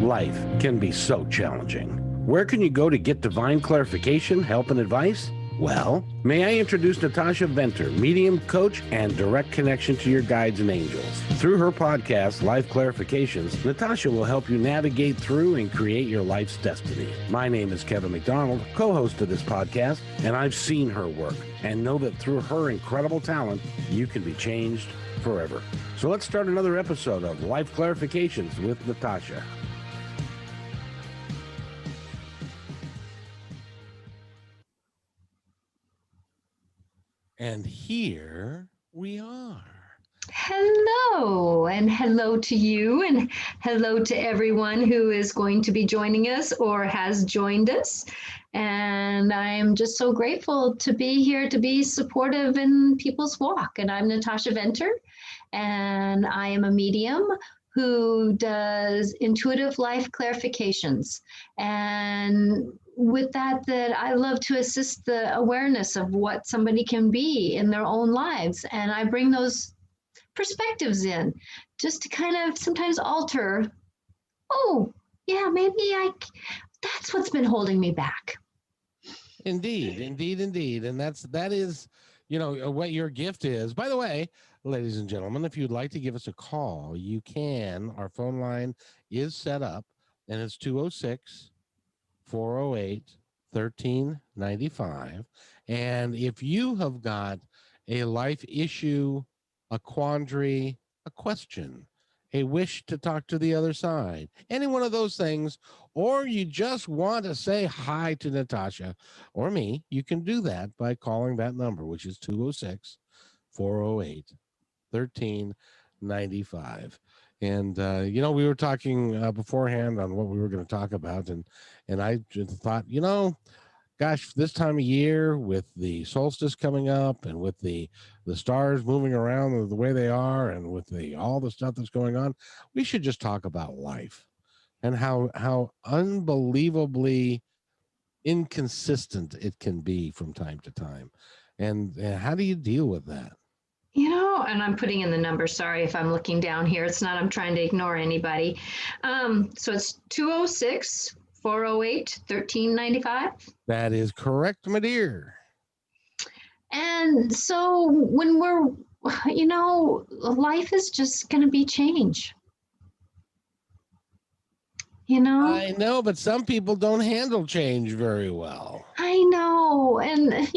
Life can be so challenging. Where can you go to get divine clarification, help, and advice? Well, may I introduce Natasha Venter, medium coach and direct connection to your guides and angels. Through her podcast, Life Clarifications, Natasha will help you navigate through and create your life's destiny. My name is Kevin McDonald, co-host of this podcast, and I've seen her work and know that through her incredible talent, you can be changed forever. So let's start another episode of Life Clarifications with Natasha. And here we are. Hello, and hello to you, and hello to everyone who is going to be joining us or has joined us. And I'm just so grateful to be here to be supportive in people's walk. And I'm Natasha Venter, and I am a medium who does intuitive life clarifications. And with that I love to assist the awareness of what somebody can be in their own lives. And I bring those perspectives in just to kind of sometimes alter, oh, yeah, that's what's been holding me back. Indeed. And that is, what your gift is. By the way, ladies and gentlemen, if you'd like to give us a call, you can. Our phone line is set up, and it's 206-408-1395. And if you have got a life issue, a quandary, a question, a wish to talk to the other side, any one of those things, or you just want to say hi to Natasha or me, you can do that by calling that number, which is 206-408-1395. And, we were talking beforehand on what we were going to talk about. And I just thought, gosh, this time of year with the solstice coming up and with the stars moving around the way they are and with all the stuff that's going on, we should just talk about life and how unbelievably inconsistent it can be from time to time. And how do you deal with that? And I'm putting in the number. Sorry if I'm looking down here. It's not, I'm trying to ignore anybody. So it's 206-408-1395. That is correct, my dear. And so when we're, life is just going to be change. I know, but some people don't handle change very well. I know. And,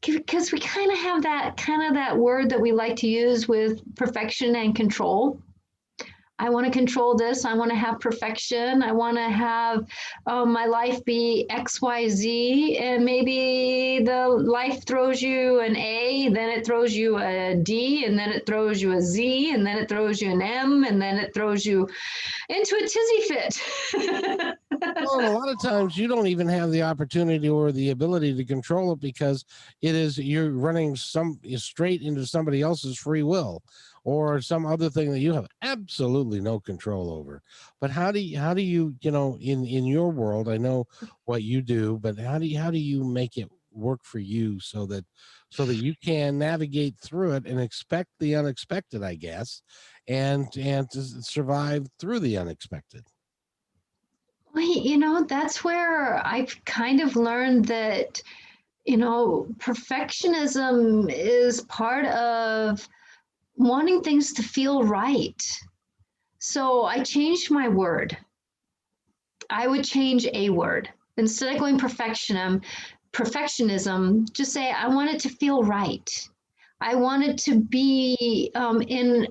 because we kind of have that word that we like to use with perfection and control. I want to control this. I want to have perfection. I want to have my life be X, Y, Z. And maybe the life throws you an A, then it throws you a D, and then it throws you a Z, and then it throws you an M, and then it throws you into a tizzy fit. Well, a lot of times you don't even have the opportunity or the ability to control it because you're running straight into somebody else's free will or some other thing that you have absolutely no control over. But how do you in your world, I know what you do, but how do you make it work for you so that you can navigate through it and expect the unexpected, I guess, and to survive through the unexpected? Well, that's where I've kind of learned that, perfectionism is part of wanting things to feel right. So I changed my word. I would change a word. Instead of going perfectionism, just say, I want it to feel right. I want it to be in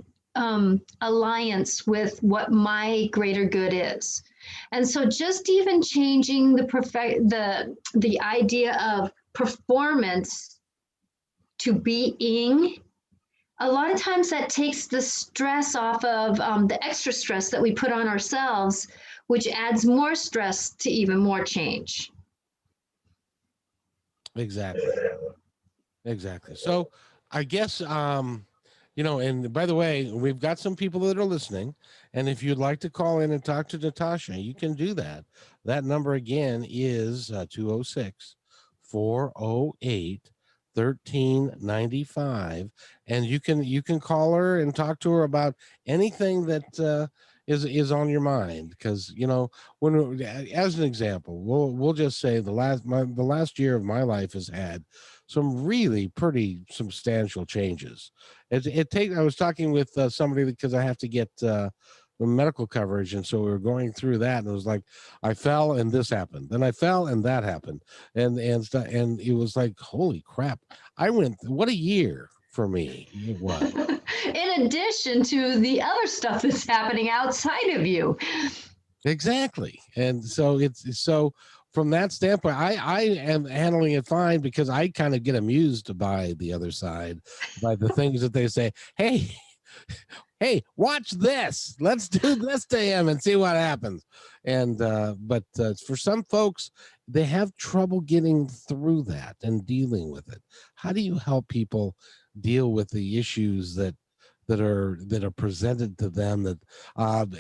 alliance with what my greater good is. And so just even changing the idea of performance to being, a lot of times that takes the stress off of the extra stress that we put on ourselves, which adds more stress to even more change. Exactly. So I guess, and by the way, we've got some people that are listening. And if you'd like to call in and talk to Natasha, you can do that. That number again is 206-408-1395. And you can call her and talk to her about anything that is on your mind. Because when, as an example, we'll just say the last year of my life has had some really pretty substantial changes. I was talking with somebody because I have to get medical coverage, and so we were going through that, and it was like I fell and this happened, then I fell and that happened, and it was like, holy crap, what a year for me it was. In addition to the other stuff that's happening outside of you. Exactly. And so from that standpoint, I am handling it fine, because I kind of get amused by the other side, by the things that they say. Hey, watch this. Let's do this to him and see what happens. And but for some folks, they have trouble getting through that and dealing with it. How do you help people deal with the issues that are presented to them, that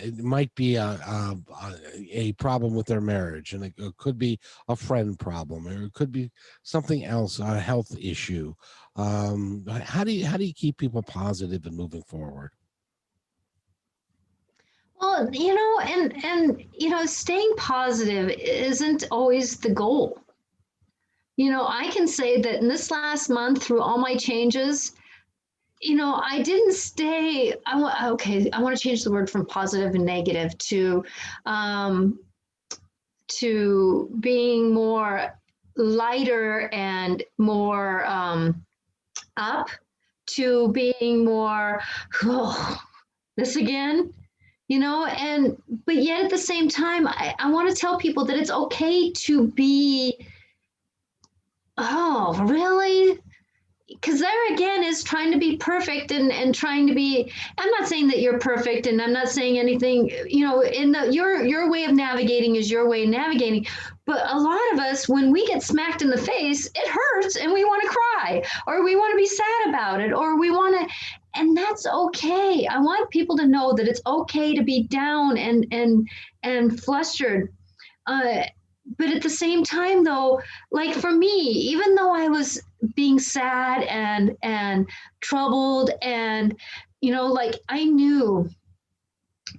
it might be a problem with their marriage, and it could be a friend problem, or it could be something else, a health issue? How do you keep people positive and moving forward? Well, staying positive isn't always the goal. I can say that in this last month, through all my changes, I didn't stay. I want to change the word from positive and negative to being more lighter and more up, to being more, oh, this again, but yet at the same time, I want to tell people that it's okay to be, oh, really? Because there again is trying to be perfect and trying to be. I'm not saying that you're perfect, and I'm not saying anything, in your way of navigating is your way of navigating. But a lot of us, when we get smacked in the face, it hurts and we want to cry, or we want to be sad about it, or we want to, and that's okay. I want people to know that it's okay to be down and flustered. But at the same time, though, like for me, even though I was being sad and troubled, and like I knew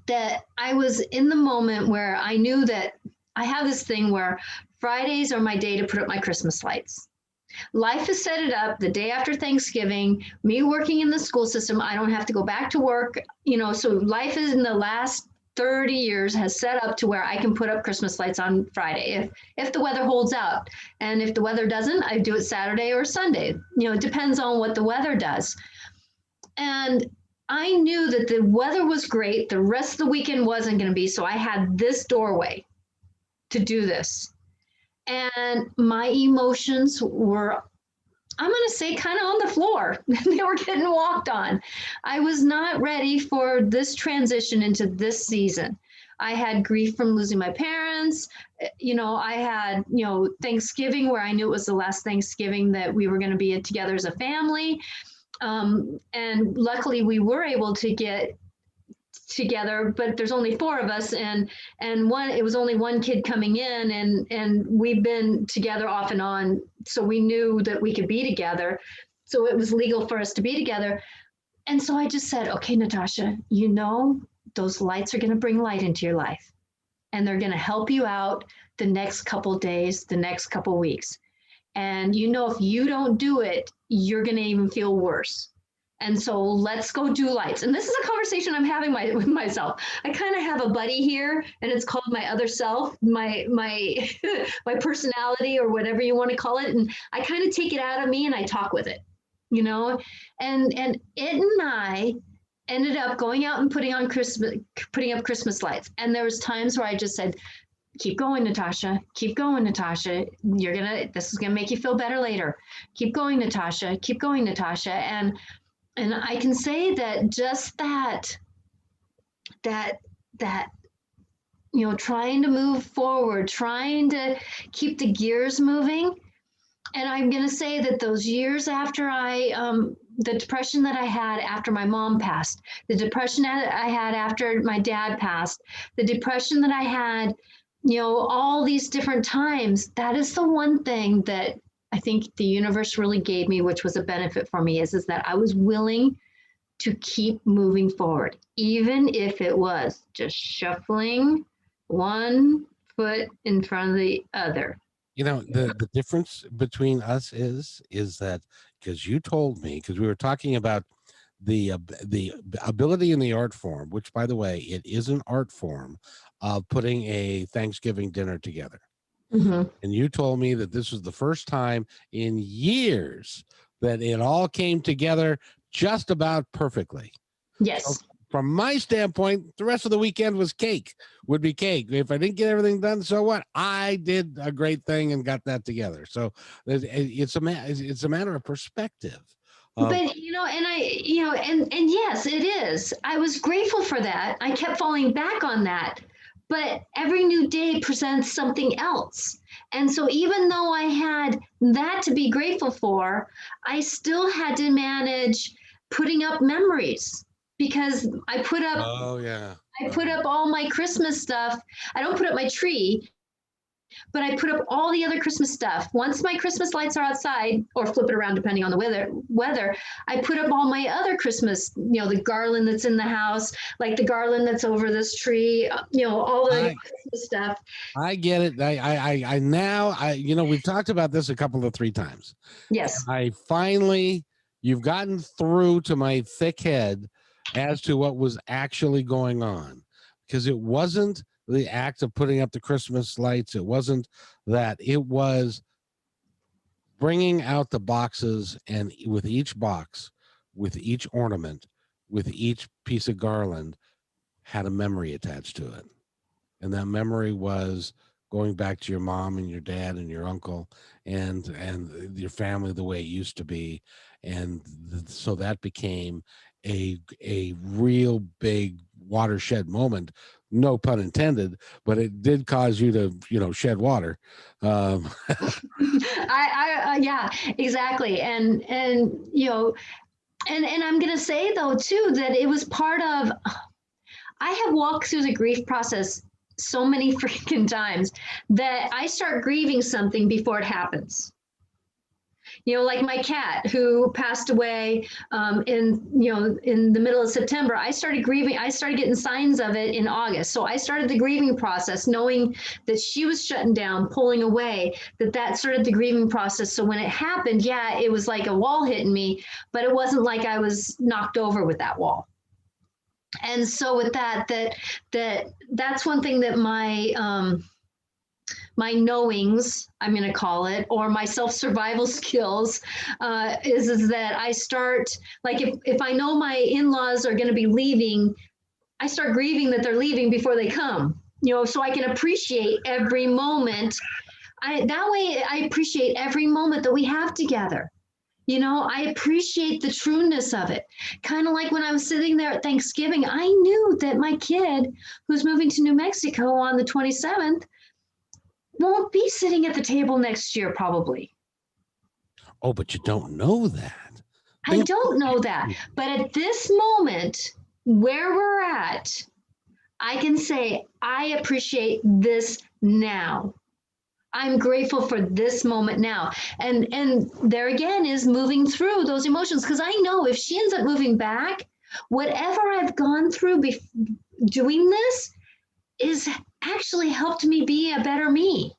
that I was in the moment where I knew that I have this thing where Fridays are my day to put up my Christmas lights. Life has set it up the day after Thanksgiving, me working in the school system, I don't have to go back to work, so life is in the last 30 years has set up to where I can put up Christmas lights on Friday if the weather holds out. And if the weather doesn't, I do it Saturday or Sunday. It depends on what the weather does. And I knew that the weather was great. The rest of the weekend wasn't going to be. So I had this doorway to do this. And my emotions were, I'm going to say, kind of on the floor. They were getting walked on. I was not ready for this transition into this season. I had grief from losing my parents. I had, Thanksgiving, where I knew it was the last Thanksgiving that we were going to be together as a family. And luckily we were able to get together, but there's only 4 of us, and it was only one kid coming in, and we've been together off and on, so we knew that we could be together, so it was legal for us to be together. And so I just said, okay, Natasha, those lights are going to bring light into your life, and they're going to help you out the next couple days, the next couple weeks, and if you don't do it, you're going to even feel worse. And so let's go do lights. And this is a conversation I'm having with myself. I kind of have a buddy here, and it's called my other self, my my personality, or whatever you want to call it. And I kind of take it out of me and I talk with it, and it and I ended up going out and putting up Christmas lights. And there was times where I just said, keep going, Natasha. Keep going, Natasha. This is gonna make you feel better later. Keep going, Natasha. Keep going, Natasha. And I can say that just that, trying to move forward, trying to keep the gears moving. And I'm going to say that those years after the depression that I had after my mom passed, the depression that I had after my dad passed, the depression that I had, all these different times, that is the one thing that I think the universe really gave me, which was a benefit for me, is that I was willing to keep moving forward, even if it was just shuffling one foot in front of the other. You know, the difference between us is that, because you told me, because we were talking about the ability in the art form, which, by the way, it is an art form of putting a Thanksgiving dinner together. Mm-hmm. And you told me that this was the first time in years that it all came together just about perfectly. Yes. So from my standpoint, the rest of the weekend would be cake. If I didn't get everything done, so what? I did a great thing and got that together. So it's a matter of perspective. But and yes, it is. I was grateful for that. I kept falling back on that. But every new day presents something else. And so even though I had that to be grateful for, I still had to manage putting up memories because I put up all my Christmas stuff. I don't put up my tree, but I put up all the other Christmas stuff. Once my Christmas lights are outside, or flip it around depending on the weather, I put up all my other Christmas, the garland that's in the house, like the garland that's over this tree, all the Christmas stuff. I get it. We've talked about this a couple of 3 times. Yes. You've gotten through to my thick head as to what was actually going on, because it wasn't the act of putting up the Christmas lights. It wasn't that. It was bringing out the boxes, and with each box, with each ornament, with each piece of garland, had a memory attached to it. And that memory was going back to your mom and your dad and your uncle and your family the way it used to be. And so that became a real big watershed moment, no pun intended, but it did cause you to shed water. Yeah, exactly. And I'm gonna say though too that it was part of, I have walked through the grief process so many freaking times that I start grieving something before it happens. Like my cat who passed away in the middle of September. I started grieving. I started getting signs of it in August. So I started the grieving process knowing that she was shutting down, pulling away, that started the grieving process. So when it happened, yeah, it was like a wall hitting me, but it wasn't like I was knocked over with that wall. And so with that's one thing that my knowings, I'm going to call it, or my self-survival skills, is that I start, like if I know my in-laws are going to be leaving, I start grieving that they're leaving before they come, so I can appreciate every moment. That way I appreciate every moment that we have together. I appreciate the trueness of it. Kind of like when I was sitting there at Thanksgiving, I knew that my kid who's moving to New Mexico on the 27th won't be sitting at the table next year, probably. Oh, but you don't know that. I don't know that. But at this moment, where we're at, I can say, I appreciate this now. I'm grateful for this moment now. And there again is moving through those emotions, because I know if she ends up moving back, whatever I've gone through doing this is actually helped me be a better me.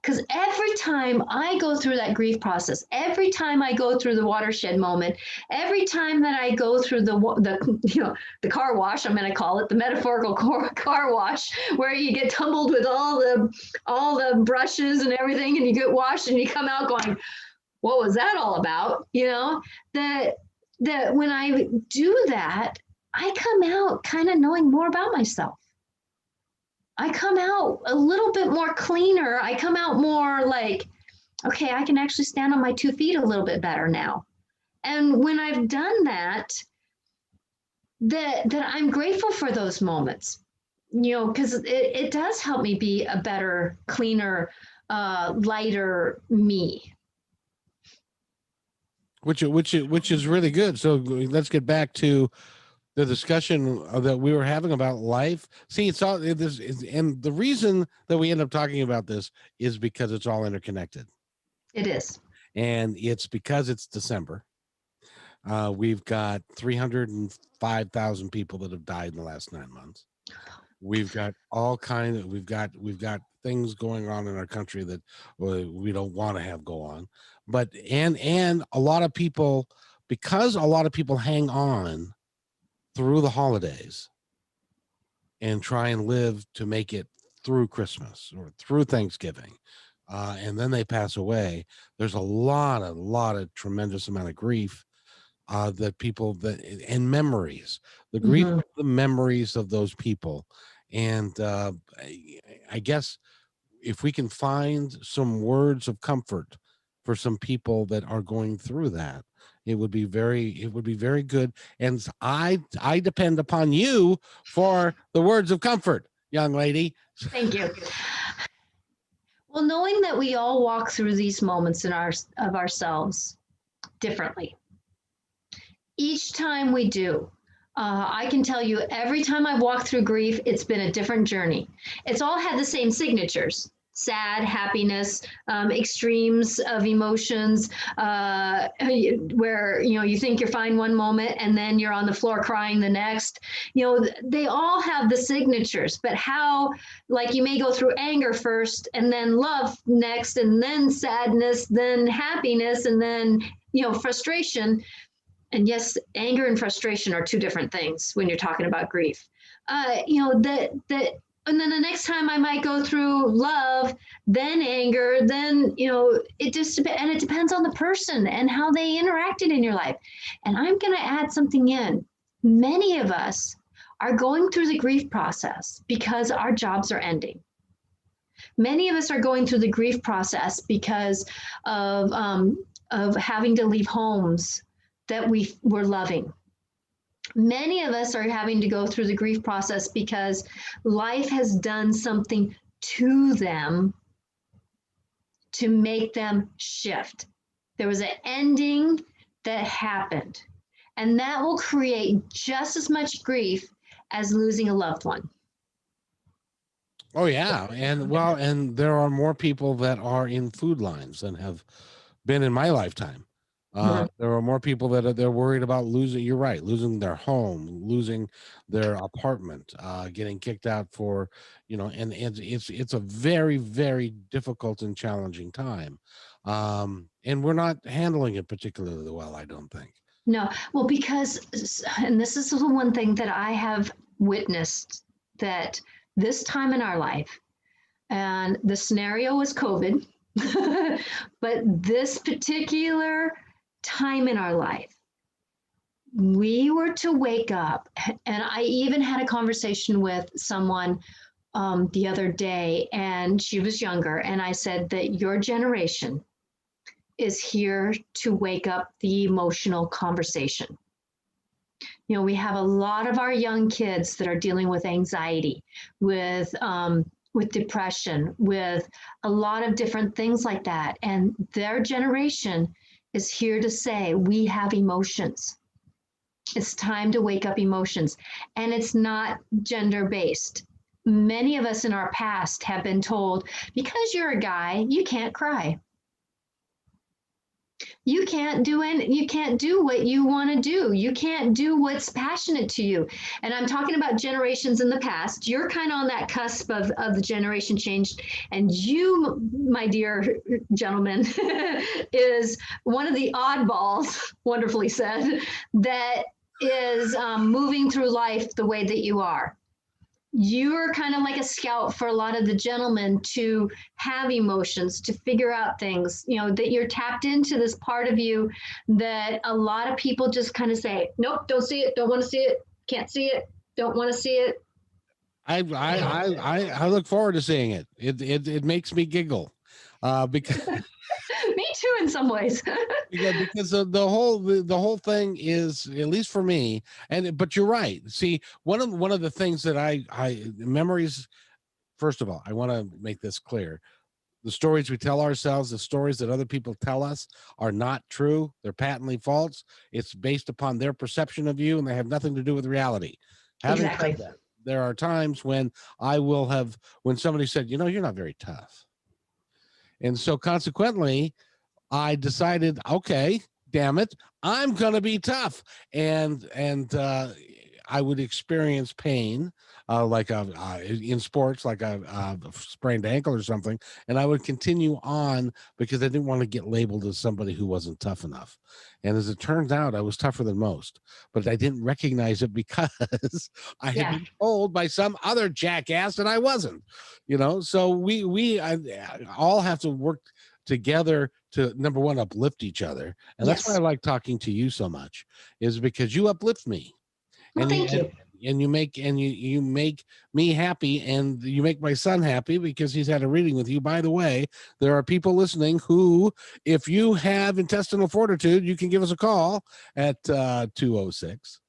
Because every time I go through that grief process, every time I go through the watershed moment, every time that I go through the car wash, I'm going to call it the metaphorical car wash, where you get tumbled with all the brushes and everything, and you get washed and you come out going, what was that all about? That when I do that, I come out kind of knowing more about myself. I come out a little bit more cleaner. I come out more like, okay, I can actually stand on my 2 feet a little bit better now. And when I've done that I'm grateful for those moments, because it does help me be a better, cleaner, lighter me. Which is really good. So let's get back to the discussion that we were having about life. See, it's all this, and the reason that we end up talking about this is because it's all interconnected. It is. And it's because it's December. We've got 305,000 people that have died in the last 9 months. We've got all kinds of we've got things going on in our country that we don't want to have go on. But and a lot of people, because a lot of people hang on through the holidays and try and live to make it through Christmas or through Thanksgiving, and then they pass away. There's a lot of tremendous amount of grief that people that and memories, the grief, Mhm. the memories of those people, and I guess if we can find some words of comfort for some people that are going through that, it would be very good. And I depend upon you for the words of comfort, young lady. Thank you. Well, knowing that we all walk through these moments of ourselves differently, each time we do. I can tell you every time I've walked through grief, it's been a different journey. It's all had the same signatures: sad, happiness, extremes of emotions, where you think you're fine one moment and then you're on the floor crying the next. They all have the signatures, but how, like, you may go through anger first and then love next and then sadness, then happiness, and then frustration. And yes, anger and frustration are two different things when you're talking about grief. That and then the next time I might go through love, then anger, then it just and it depends on the person and how they interacted in your life. And I'm going to add something in. Many of us are going through the grief process because our jobs are ending. Many of us are going through the grief process because of having to leave homes that we were loving. Many of us are having to go through the grief process because life has done something to them to make them shift. There was an ending that happened, and that will create just as much grief as losing a loved one. Oh yeah, and there are more people that are in food lines than have been in my lifetime. There are more people that they're worried about losing. You're right, losing their home, losing their apartment, getting kicked out for, and it's a very very difficult and challenging time, and we're not handling it particularly well, I don't think. No, well, because, and this is the one thing that I have witnessed, that this time in our life, and the scenario was COVID, but this particular time in our life, we were to wake up. And I even had a conversation with someone the other day, and she was younger. And I said that your generation is here to wake up the emotional conversation. We have a lot of our young kids that are dealing with anxiety, with depression, with a lot of different things like that. And their generation is here to say, we have emotions. It's time to wake up emotions. And it's not gender based. Many of us in our past have been told, because you're a guy, you can't cry. You can't do what you want to do. You can't do what's passionate to you. And I'm talking about generations in the past. You're kind of on that cusp of the generation change. And you, my dear gentleman, is one of the oddballs, wonderfully said, that is moving through life the way that you are. You're kind of like a scout for a lot of the gentlemen to have emotions, to figure out things, that you're tapped into this part of you that a lot of people just kind of say, nope, don't see it, don't want to see it, can't see it, don't want to see it. I look forward to seeing it. It makes me giggle, because Me too, in some ways. yeah, because the whole thing is, at least for me, but you're right. See, one of the things that I memories. First of all, I want to make this clear: the stories we tell ourselves, the stories that other people tell us, are not true. They're patently false. It's based upon their perception of you, and they have nothing to do with reality. Having Exactly. said that, there are times when when somebody said, you're not very tough, and so consequently, I decided, okay, damn it, I'm gonna be tough, and I would experience pain, like in sports, like a sprained ankle or something, and I would continue on because I didn't want to get labeled as somebody who wasn't tough enough. And as it turns out, I was tougher than most, but I didn't recognize it because I had Yeah. been told by some other jackass that I wasn't. So I all have to work together to, number one, uplift each other, and that's why I Yes. like talking to you so much, is because you uplift me, Well, and you thank you. and you make me happy, and you make my son happy because he's had a reading with you. By the way, there are people listening who, if you have intestinal fortitude, you can give us a call at 206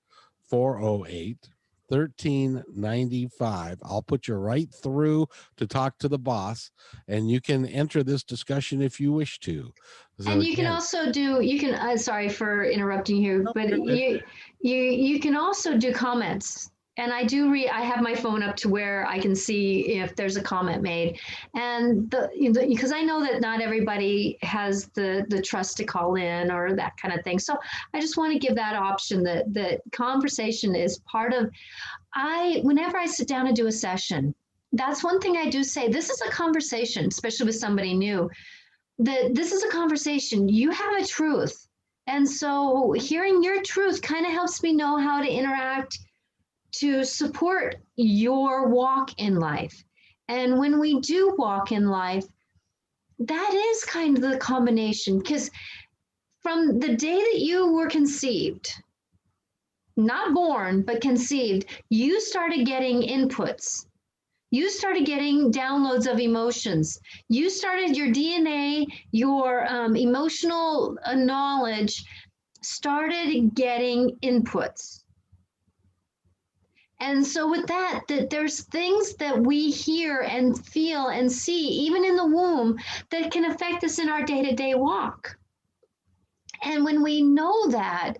408 1395. I'll put you right through to talk to the boss, and you can enter this discussion if you wish to. So And you can again, also do, you can, sorry for interrupting you, no, but you're good. you can also do comments. And I have my phone up to where I can see if there's a comment made. And because I know that not everybody has the trust to call in or that kind of thing. So I just want to give that option, that conversation is part of, whenever I sit down and do a session, that's one thing I do say, this is a conversation, especially with somebody new, that this is a conversation. You have a truth. And so hearing your truth kind of helps me know how to interact to support your walk in life. And when we do walk in life, that is kind of the combination, because from the day that you were conceived, not born, but conceived, you started getting inputs. You started getting downloads of emotions. You started your DNA, your emotional knowledge started getting inputs. And so with that there's things that we hear and feel and see, even in the womb, that can affect us in our day-to-day walk. And when we know that,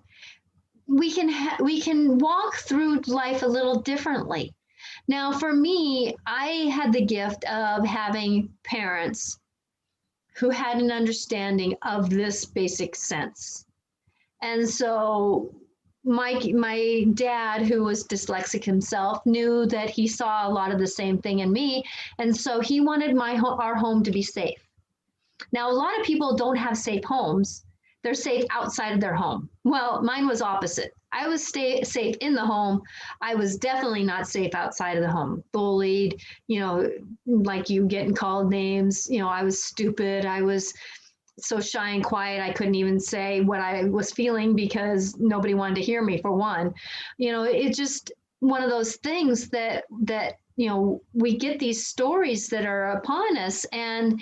we can walk through life a little differently. Now, for me, I had the gift of having parents who had an understanding of this basic sense. And so my dad, who was dyslexic himself, knew that he saw a lot of the same thing in me. And so he wanted our home to be safe. Now, a lot of people don't have safe homes. They're safe outside of their home. Well, mine was opposite. I was safe in the home. I was definitely not safe outside of the home. Bullied, like you getting called names. I was stupid. I was so shy and quiet. I couldn't even say what I was feeling because nobody wanted to hear me, for one. It's just one of those things that we get these stories that are upon us, and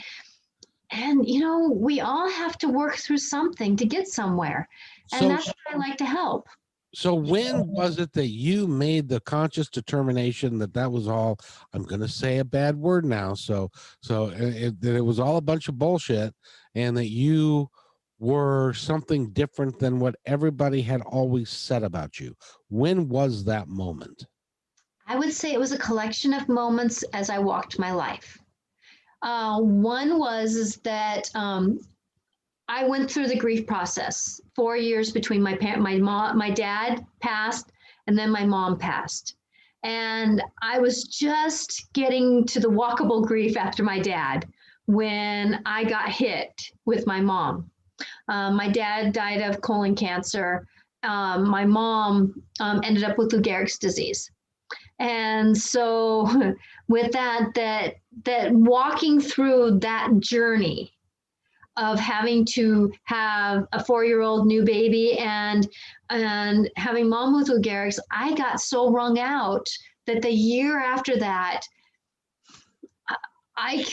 we all have to work through something to get somewhere. And So that's what I like to help. So when was it that you made the conscious determination that was all? I'm going to say a bad word now. That it was all a bunch of bullshit, and that you were something different than what everybody had always said about you. When was that moment? I would say it was a collection of moments as I walked my life. One was that I went through the grief process. 4 years between my dad passed, and then my mom passed. And I was just getting to the walkable grief after my dad when I got hit with my mom. My dad died of colon cancer. My mom ended up with Lou Gehrig's disease. And so with that walking through that journey of having to have a 4-year-old new baby and having mom with Lou Gehrig's, I got so wrung out that the year after that, I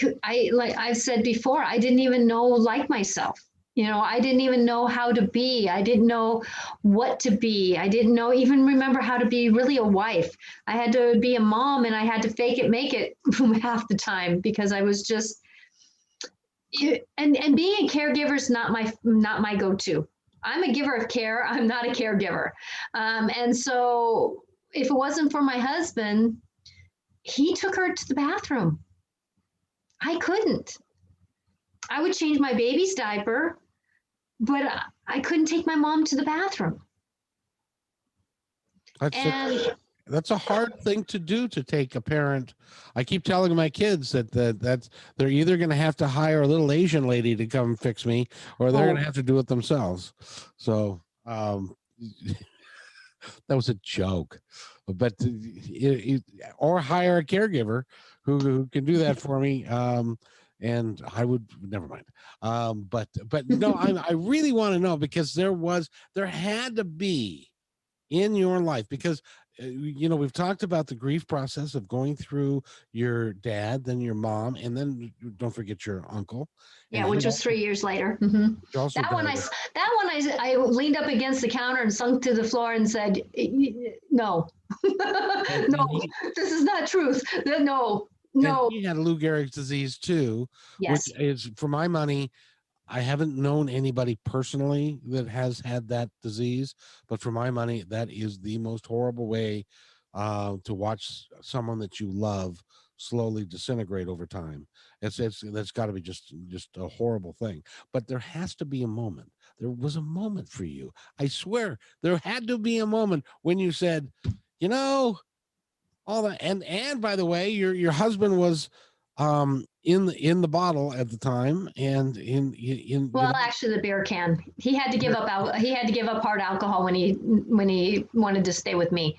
like I've said before, I didn't even like myself. I didn't even know how to be. I didn't know what to be. I didn't even remember how to be really a wife. I had to be a mom, and I had to fake it, make it half the time, because I was just, and being a caregiver is not my go-to. I'm a giver of care. I'm not a caregiver. And so if it wasn't for my husband, he took her to the bathroom. I couldn't. I would change my baby's diaper, but I couldn't take my mom to the bathroom. That's And that's a hard thing to do, to take a parent. I keep telling my kids that's they're either going to have to hire a little Asian lady to come fix me, or they're going oh, to have to do it themselves. So that was a joke, but or hire a caregiver who can do that for me. And I would, never mind. But no, I really want to know, because there had to be in your life, because we've talked about the grief process of going through your dad, then your mom, and then don't forget your uncle. yeah, And he which was also, 3 years later. Mhm. he also That one, died. I leaned up against the counter and sunk to the floor and said, "No, and, no, and he this is not truth. No, and no." he had Lou Gehrig's disease too, which Yes. is, for my money, I haven't known anybody personally that has had that disease, but for my money, that is the most horrible way to watch someone that you love slowly disintegrate over time. It's that's got to be just a horrible thing. But there has to be a moment. There was a moment for you. I swear, there had to be a moment when you said, you know, all that. And by the way, your husband was in the bottle at the time, and in Well, actually, the beer can. He had to give up He had to give up hard alcohol when he wanted to stay with me.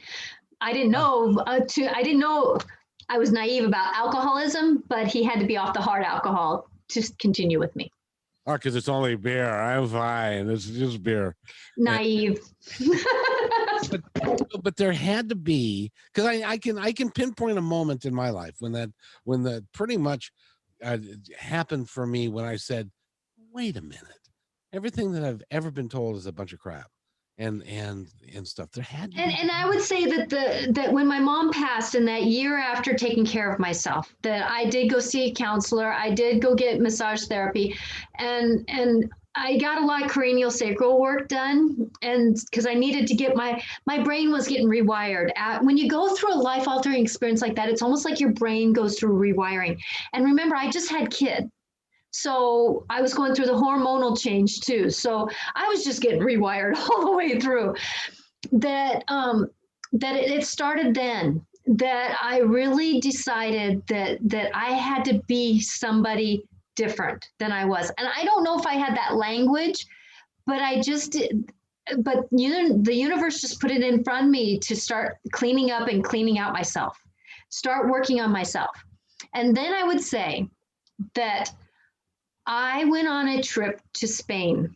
I didn't know. I didn't know. I was naive about alcoholism, but he had to be off the hard alcohol to continue with me. oh, because it's only beer. I'm fine. It's just beer. And, Naive. but there had to be, because I can pinpoint a moment in my life when that pretty much happened for me, when I said, wait a minute, everything that I've ever been told is a bunch of crap, and stuff. There had to be. And I would say that that when my mom passed, in that year after taking care of myself, that I did go see a counselor, I did go get massage therapy, and I got a lot of cranial sacral work done, and because I needed to get my brain was getting rewired. When you go through a life altering experience like that, it's almost like your brain goes through rewiring. And remember, I just had kids. So I was going through the hormonal change too. So I was just getting rewired all the way through. That it started then, that I really decided that I had to be somebody different than I was. And I don't know if I had that language, but I just did. But the universe just put it in front of me to start cleaning up and cleaning out myself, start working on myself. And then I would say that I went on a trip to Spain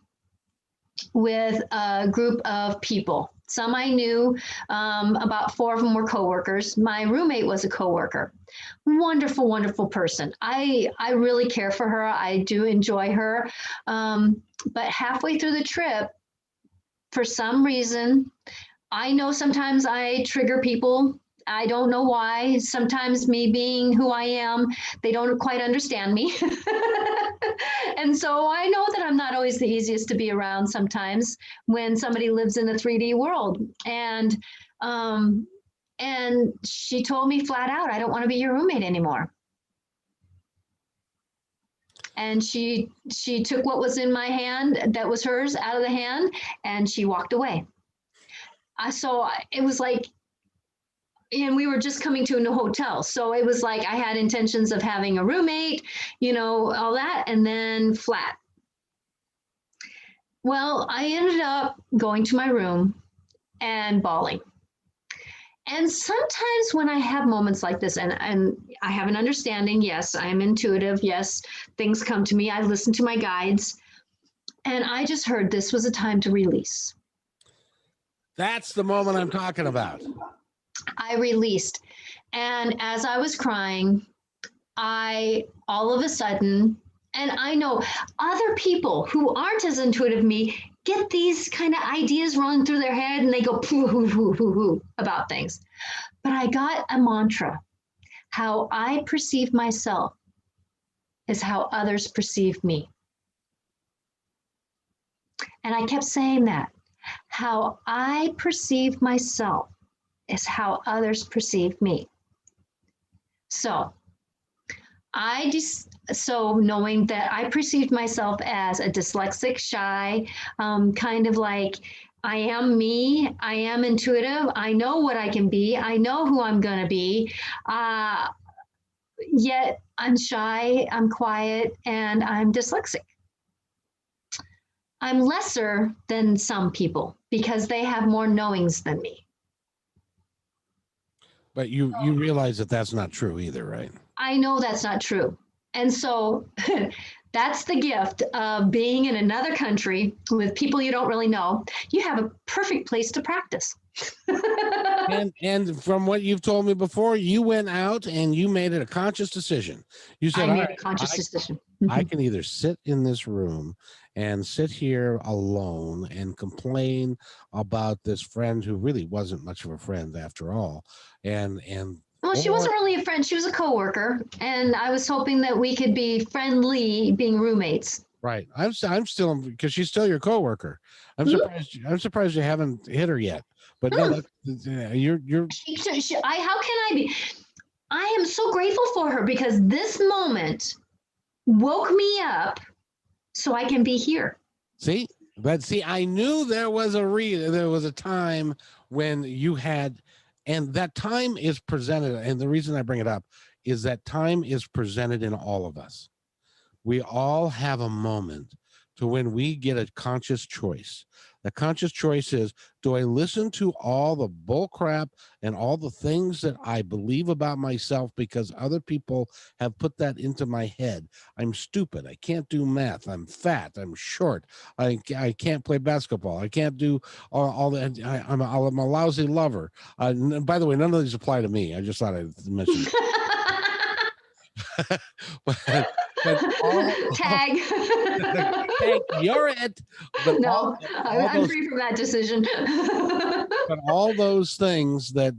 with a group of people. Some I knew, about 4 of them were coworkers. My roommate was a coworker. Wonderful, wonderful person. I really care for her. I do enjoy her. But halfway through the trip, for some reason, I know sometimes I trigger people. I don't know why. Sometimes, me being who I am, they don't quite understand me. And so I know that I'm not always the easiest to be around sometimes when somebody lives in a 3D world. And she told me flat out, I don't want to be your roommate anymore. And she took what was in my hand that was hers out of the hand, and she walked away. So it was like, and we were just coming to a new hotel. So it was like I had intentions of having a roommate, all that, and then flat. Well, I ended up going to my room and bawling. And sometimes when I have moments like this, and I have an understanding, yes, I'm intuitive, yes, things come to me, I listen to my guides, and I just heard this was a time to release. That's the moment I'm talking about. I released. And as I was crying, I all of a sudden, and I know other people who aren't as intuitive as me get these kind of ideas running through their head and they go poo hoo hoo hoo hoo about things. But I got a mantra. How I perceive myself is how others perceive me. And I kept saying that. How I perceive myself is how others perceive me. So I just, so knowing that I perceived myself as a dyslexic, shy, kind of like I am me, I am intuitive, I know what I can be, I know who I'm going to be. Uh, Yet I'm shy, I'm quiet, and I'm dyslexic. I'm lesser than some people because they have more knowings than me. But you realize that that's not true either, right? I know that's not true. And so that's the gift of being in another country with people you don't really know. You have a perfect place to practice. And from what you've told me before, you went out and you made it a conscious decision. You said, I all made right, a conscious decision. I can either sit in this room and sit here alone and complain about this friend who really wasn't much of a friend after all. And Well, she or wasn't really a friend. She was a coworker, and I was hoping that we could be friendly, being roommates. right. I'm still because she's still your coworker. Hmm? I'm surprised you haven't hit her yet. But no, Hmm. you're How can I be? I am so grateful for her because this moment woke me up so I can be here. see, but see, I knew there was a time when you had, and that time is presented, and the reason I bring it up is that time is presented in all of us. We all have a moment to when we get a conscious choice. The conscious choice is, do I listen to all the bull crap and all the things that I believe about myself because other people have put that into my head? I'm stupid. I can't do math. I'm fat. I'm short. I can't play basketball. I can't do all that. I'm a lousy lover. By the way, none of these apply to me. I just thought I'd mention it. but Tag. thank you're it. But No, all I'm those free from that decision. but all those things that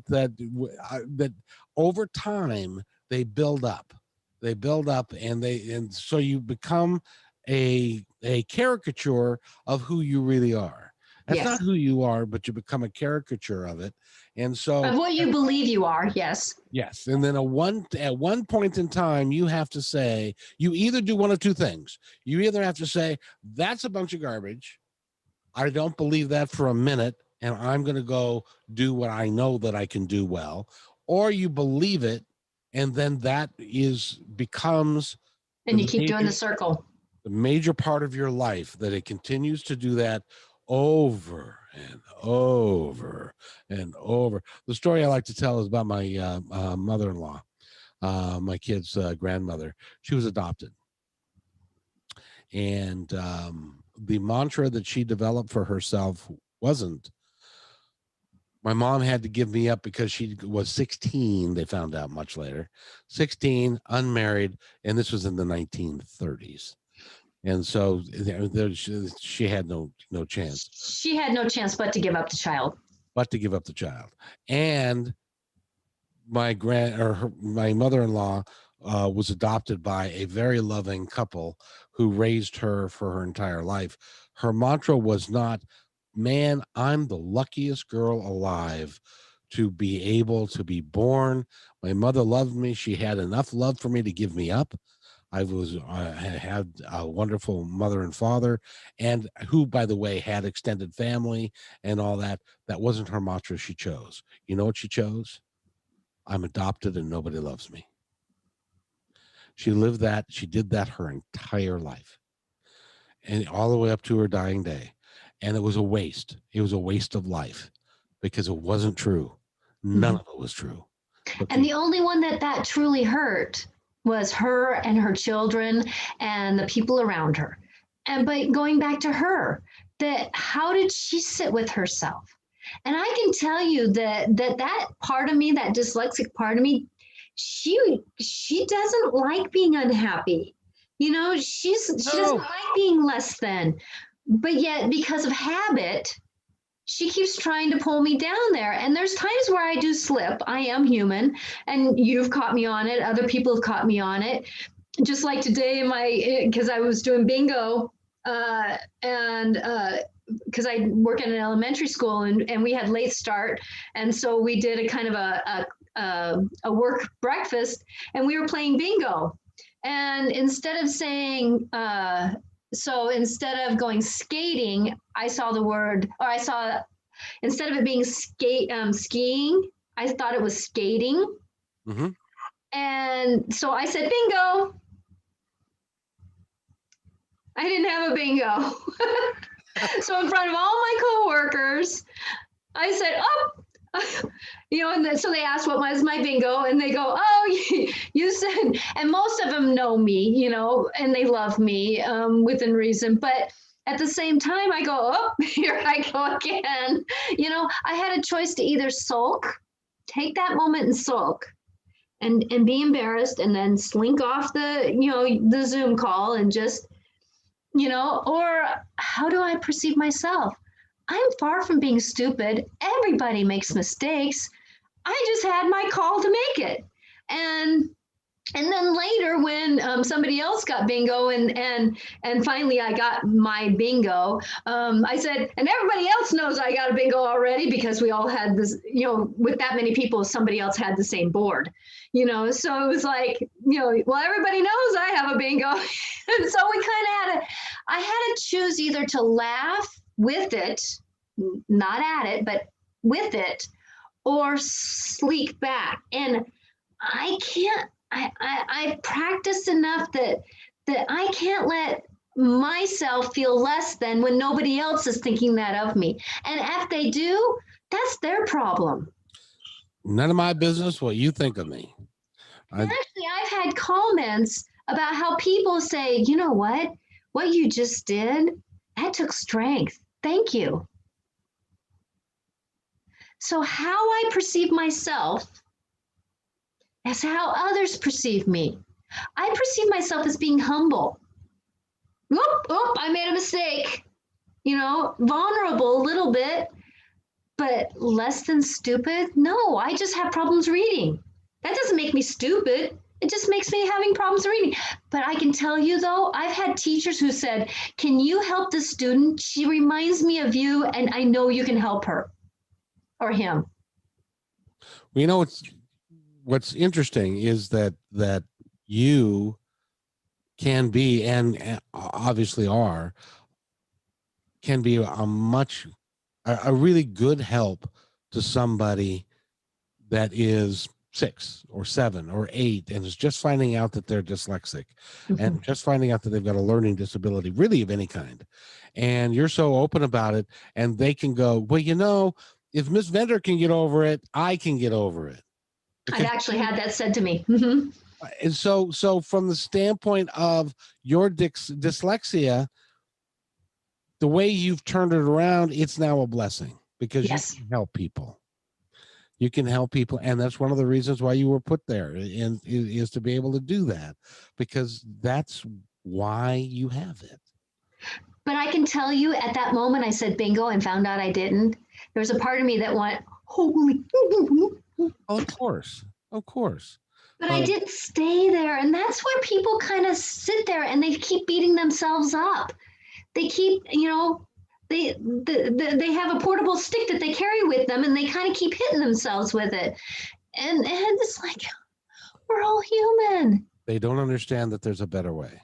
over time they build up. They build up and so you become a caricature of who you really are. That's not Yes. who you are, but you become a caricature of it. And so Of what you believe you are, yes. yes, and then at one point in time, you have to say you either do one of two things. You either have to say that's a bunch of garbage. I don't believe that for a minute, and I'm going to go do what I know that I can do well, or you believe it, and then that is becomes And you the keep doing the circle. major part of your life that it continues to do that over and over and over. The story I like to tell is about my mother-in-law, my kid's grandmother. She was adopted, and the mantra that she developed for herself wasn't, my mom had to give me up because she was 16. They found out much later, 16, unmarried, and this was in the 1930s. And so she had no chance She had no chance but to give up the child. but to give up the child. And my mother-in-law was adopted by a very loving couple who raised her for her entire life. Her mantra was not, man, I'm the luckiest girl alive to be able to be born. My mother loved me. She had enough love for me to give me up. I had a wonderful mother and father, and who, by the way, had extended family and all that. That wasn't her mantra. She chose. You know what she chose? I'm adopted and nobody loves me. She lived that. She did that her entire life, and all the way up to her dying day. And it was a waste. It was a waste of life because it wasn't true. None of it was true. And the only one that truly hurt was her and her children and the people around her. And but going back to her, that how did she sit with herself? And I can tell you that part of me, that dyslexic part of me, she doesn't like being unhappy. You know, she doesn't No. like being less than. But yet, because of habit, she keeps trying to pull me down there. And there's times where I do slip. I am human, and you've caught me on it. Other people have caught me on it. Just like today, because I was doing bingo, and because I work in an elementary school, and we had late start, and so we did a kind of a work breakfast, and we were playing bingo. And instead of saying, so instead of going skating, I saw the word, or I saw, instead of it being skiing, I thought it was skating. Mm-hmm. And so I said, bingo. I didn't have a bingo. So in front of all my coworkers, I said, oh, and so they asked what was my bingo, and they go, oh, you said, and most of them know me, and they love me within reason. But at the same time, I go, oh, here I go again. I had a choice to either sulk, take that moment and sulk, and be embarrassed, and then slink off the Zoom call and just, or how do I perceive myself? I'm far from being stupid. Everybody makes mistakes. I just had my call to make it. And then later when somebody else got bingo and finally I got my bingo, I said, and everybody else knows I got a bingo already because we all had this, with that many people, somebody else had the same board, so it was like, well, everybody knows I have a bingo. And so we kind of I had to choose either to laugh with it, not at it, but with it, or sleek back. And I can't, I practiced enough that I can't let myself feel less than when nobody else is thinking that of me. And if they do, that's their problem. None of my business what you think of me. Actually, I've had comments about how people say, you know what you just did, that took strength. Thank you. So how I perceive myself is how others perceive me. I perceive myself as being humble. Oop, I made a mistake. Vulnerable a little bit, but less than stupid. No, I just have problems reading. That doesn't make me stupid. It just makes me having problems reading. But I can tell you though, I've had teachers who said, can you help the student? She reminds me of you and I know you can help her or him. Well, what's interesting is that you can be, and obviously can be a really good help to somebody that is 6 or 7 or 8 and is just finding out that they're dyslexic and just finding out that they've got a learning disability, really of any kind. And you're so open about it, and they can go, well, if Miss Venter can get over it, I can get over it. I've actually had that said to me. And so from the standpoint of your dyslexia, the way you've turned it around, it's now a blessing because yes. You can help people. You can help people, and that's one of the reasons why you were put there, and is to be able to do that, because that's why you have it. But I can tell you, at that moment, I said bingo and found out I didn't. There was a part of me that went, holy. Of course. But I didn't stay there, and that's where people kind of sit there and they keep beating themselves up. They keep, they have a portable stick that they carry with them, and they kind of keep hitting themselves with it. And it's like, we're all human. They don't understand that there's a better way.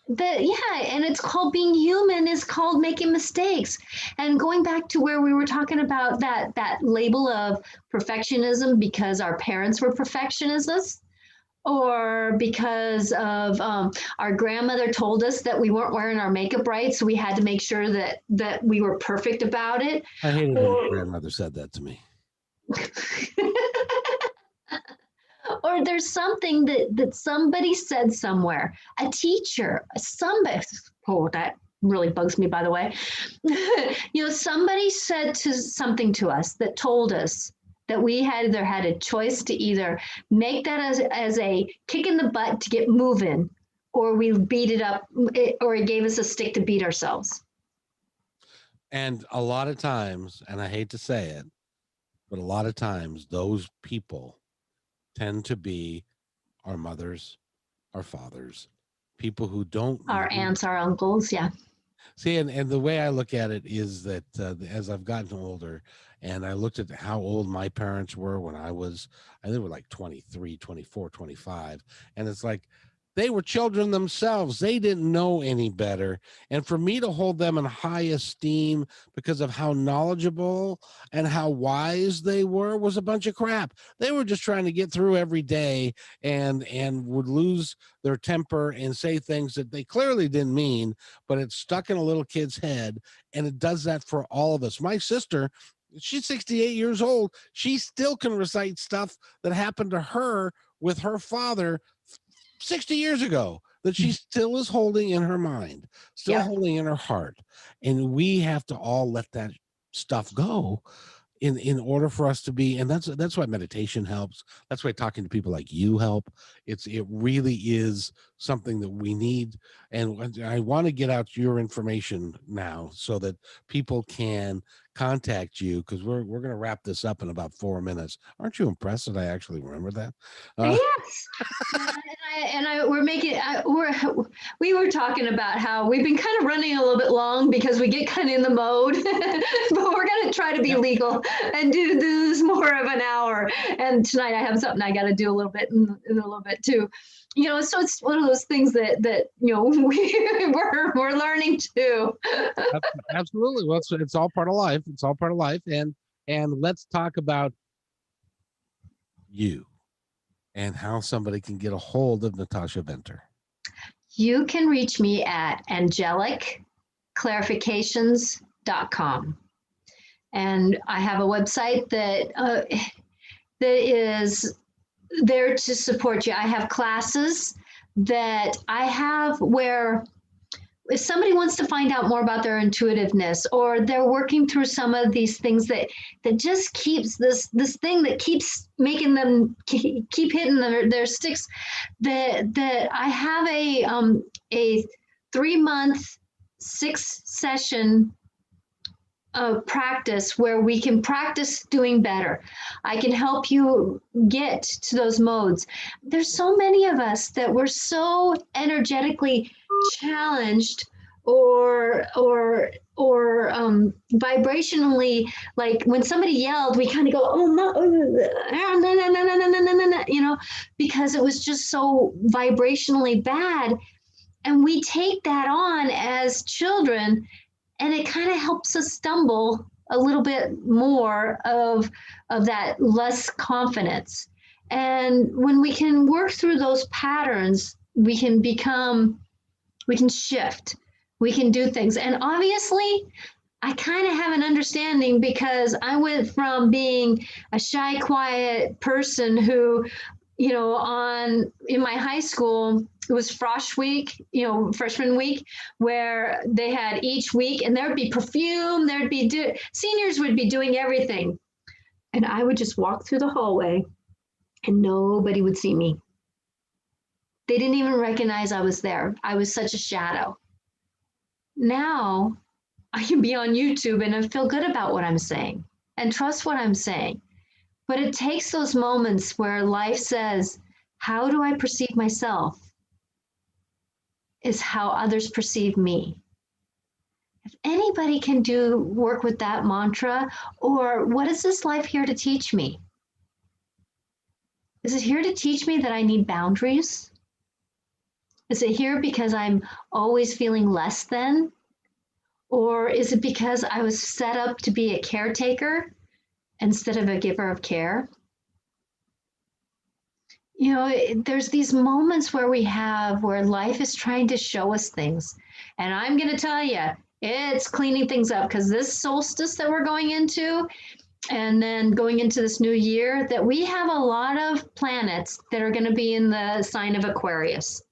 And it's called being human, is called making mistakes. And going back to where we were talking about that label of perfectionism because our parents were perfectionists, or because of our grandmother told us that we weren't wearing our makeup right, so we had to make sure that we were perfect about it. I hated when my grandmother said that to me. Or there's something that somebody said somewhere, a teacher, somebody, that really bugs me, by the way. Somebody said something to us that told us that we had a choice to either make that as a kick in the butt to get moving, or we beat it up, or it gave us a stick to beat ourselves. And a lot of times, and I hate to say it, but a lot of times those people tend to be our mothers, our fathers, people who don't. Our aunts, our uncles, yeah. See, and the way I look at it is that as I've gotten older, and I looked at how old my parents were when I think they were like 23, 24, 25. And it's like, They were children themselves. They didn't know any better. And for me to hold them in high esteem because of how knowledgeable and how wise they were was a bunch of crap. They were just trying to get through every day and would lose their temper and say things that they clearly didn't mean, but it stuck in a little kid's head. And it does that for all of us. My sister, she's 68 years old. She still can recite stuff that happened to her with her father 60 years ago that she still is holding in her mind, still holding in her heart. And we have to all let that stuff go in order for us to be, and that's why meditation helps. That's why talking to people like you help. It really is something that we need. And I want to get out your information now so that people can contact you, because we're going to wrap this up in about 4 minutes. Aren't you impressed that I actually remember that? Yes. We were talking about how we've been kind of running a little bit long because we get kind of in the mode, but we're going to try to be legal and do this more of an hour. And tonight I have something I got to do a little bit in a little bit too. So it's one of those things that we're learning too. Absolutely. Well, it's all part of life. It's all part of life. And let's talk about you and how somebody can get a hold of Natasha Venter. You can reach me at angelicclarifications.com. And I have a website that is there to support you. I have classes that I have where if somebody wants to find out more about their intuitiveness, or they're working through some of these things that just keeps this thing that keeps making them keep hitting their sticks, that I have a 3-month 6-session of practice where we can practice doing better. I can help you get to those modes. There's so many of us that we're so energetically challenged or vibrationally, like when somebody yelled, we kind of go, oh no, no, because it was just so vibrationally bad. And we take that on as children, and it kind of helps us stumble a little bit more of that less confidence. And when we can work through those patterns, we can shift, we can do things. And obviously, I kind of have an understanding because I went from being a shy, quiet person who, in my high school, it was Frosh Week, freshman week, where they had each week, and there'd be perfume, seniors would be doing everything. And I would just walk through the hallway and nobody would see me. They didn't even recognize I was there. I was such a shadow. Now I can be on YouTube and I feel good about what I'm saying and trust what I'm saying. But it takes those moments where life says, how do I perceive myself? Is how others perceive me. If anybody can work with that mantra, or what is this life here to teach me? Is it here to teach me that I need boundaries? Is it here because I'm always feeling less than? Or is it because I was set up to be a caretaker instead of a giver of care? There's these moments where life is trying to show us things. And I'm going to tell you, it's cleaning things up, because this solstice that we're going into, and then going into this new year, that we have a lot of planets that are going to be in the sign of Aquarius.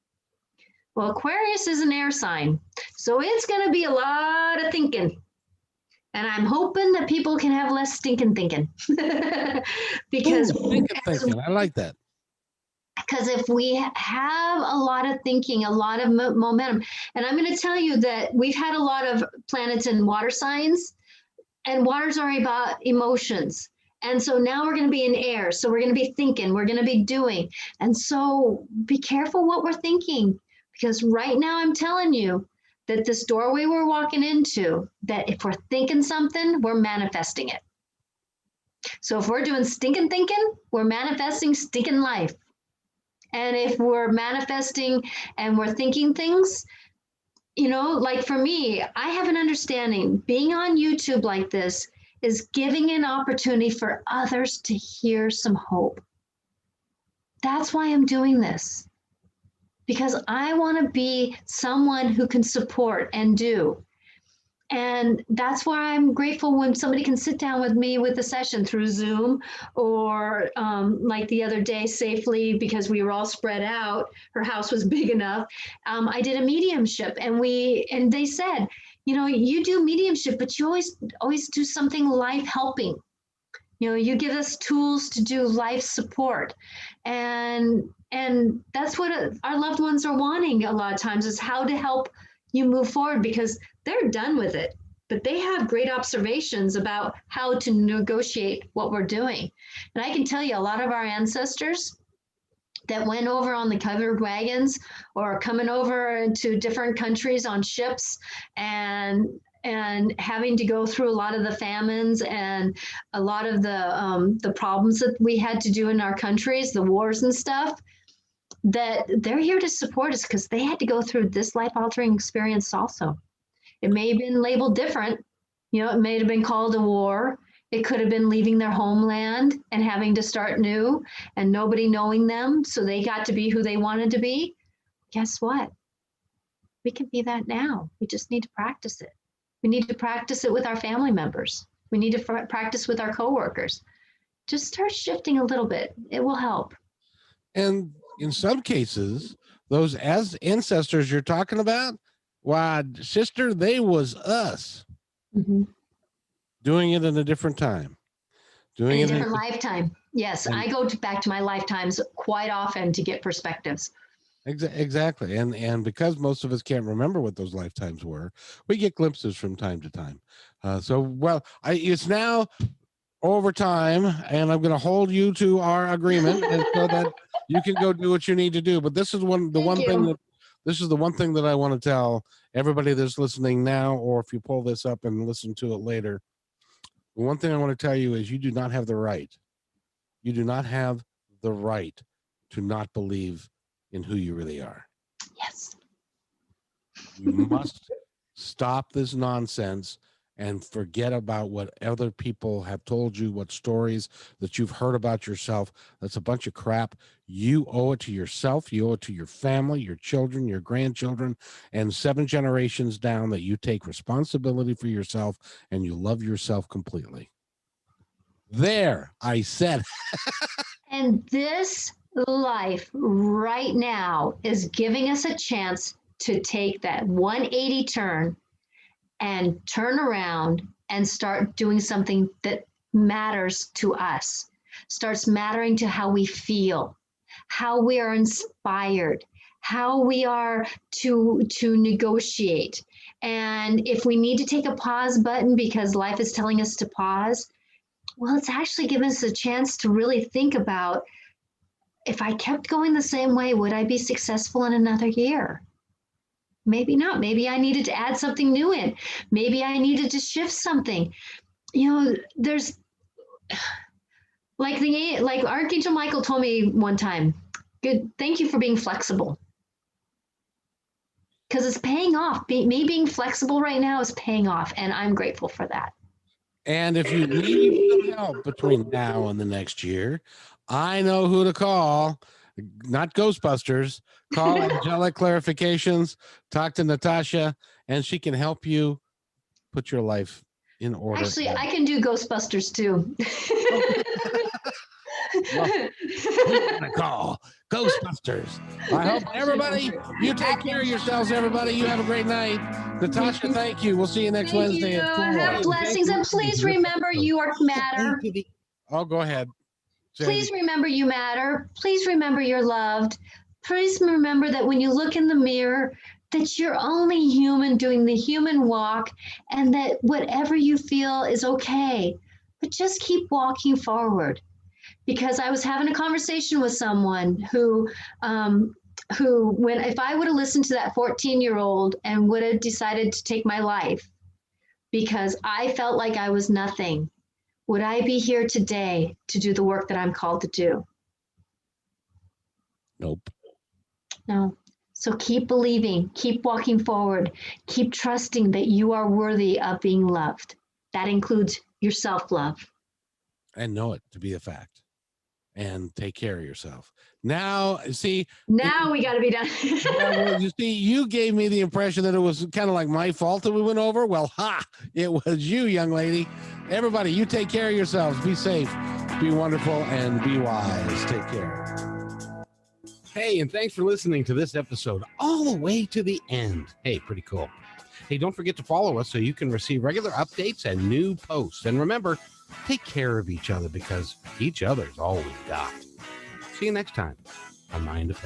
Well, Aquarius is an air sign, so it's going to be a lot of thinking. And I'm hoping that people can have less stinking thinking. Because thinking. I like that. Because if we have a lot of thinking, a lot of momentum, and I'm going to tell you that we've had a lot of planets in water signs, and waters are about emotions. And so now we're going to be in air. So we're going to be thinking, we're going to be doing. And so be careful what we're thinking, because right now I'm telling you that this doorway we're walking into, that if we're thinking something, we're manifesting it. So if we're doing stinking thinking, we're manifesting stinking life. And if we're manifesting and we're thinking things, like for me, I have an understanding being on YouTube like this is giving an opportunity for others to hear some hope. That's why I'm doing this, because I want to be someone who can support and do. And that's why I'm grateful when somebody can sit down with me with a session through Zoom or like the other day safely, because we were all spread out. Her house was big enough. I did a mediumship and they said, you do mediumship, but you always do something life helping. You give us tools to do life support. And that's what our loved ones are wanting a lot of times, is how to help you move forward, because they're done with it, but they have great observations about how to negotiate what we're doing. And I can tell you, a lot of our ancestors that went over on the covered wagons or coming over to different countries on ships and having to go through a lot of the famines and a lot of the problems that we had to do in our countries, the wars and stuff, that they're here to support us because they had to go through this life-altering experience also. It may have been labeled different. It may have been called a war. It could have been leaving their homeland and having to start new and nobody knowing them, so they got to be who they wanted to be. Guess what? We can be that now. We just need to practice it. We need to practice it with our family members. We need to practice with our coworkers. Just start shifting a little bit. It will help. And in some cases, those as ancestors you're talking about, why, sister, they was us doing it in a different time, doing in it a different lifetime. Yes, I go back to my lifetimes quite often to get perspectives. Exactly. And because most of us can't remember what those lifetimes were, we get glimpses from time to time. It's now over time, and I'm going to hold you to our agreement and so that you can go do what you need to do. But this is the one thing that I want to tell everybody that's listening now, or if you pull this up and listen to it later. The one thing I want to tell you is you do not have the right. You do not have the right to not believe in who you really are. Yes. You must stop this nonsense and forget about what other people have told you, what stories that you've heard about yourself. That's a bunch of crap. You owe it to yourself. You owe it to your family, your children, your grandchildren, and 7 generations down that you take responsibility for yourself and you love yourself completely. There, I said. And this life right now is giving us a chance to take that 180 turn and turn around and start doing something that matters to us, starts mattering to how we feel, how we are inspired, how we are to negotiate. And if we need to take a pause button because life is telling us to pause, well, it's actually given us a chance to really think about, if I kept going the same way, would I be successful in another year? Maybe not. Maybe I needed to add something new in. Maybe I needed to shift something. There's like Archangel Michael told me one time, good, thank you for being flexible. Because it's paying off. Me being flexible right now is paying off, and I'm grateful for that. And if you need some help between now and the next year, I know who to call. Not Ghostbusters. Call Angelic Clarifications. Talk to Natasha, and she can help you put your life in order. Actually, I can do Ghostbusters too. Well, we want to call Ghostbusters. I hope everybody, you take care of yourselves, everybody. You have a great night. Natasha, thank you. We'll see you next Wednesday. You. Have blessings, and please remember you are matter. Oh, go ahead. Please remember you matter. Please remember you're loved. Please remember that when you look in the mirror, that you're only human doing the human walk, and that whatever you feel is okay. But just keep walking forward. Because I was having a conversation with someone who if I would have listened to that 14-year-old and would have decided to take my life because I felt like I was nothing, would I be here today to do the work that I'm called to do? Nope. No. So keep believing, keep walking forward, keep trusting that you are worthy of being loved. That includes your self-love. And know it to be a fact. And take care of yourself. Now, see. Now we got to be done. Yeah, well, you see, you gave me the impression that it was kind of like my fault that we went over. Well, it was you, young lady. Everybody, you take care of yourselves. Be safe, be wonderful, and be wise. Take care. Hey, and thanks for listening to this episode all the way to the end. Hey, pretty cool. Hey, don't forget to follow us so you can receive regular updates and new posts. And remember, take care of each other because each other's all we've got. See you next time on Mind Offense.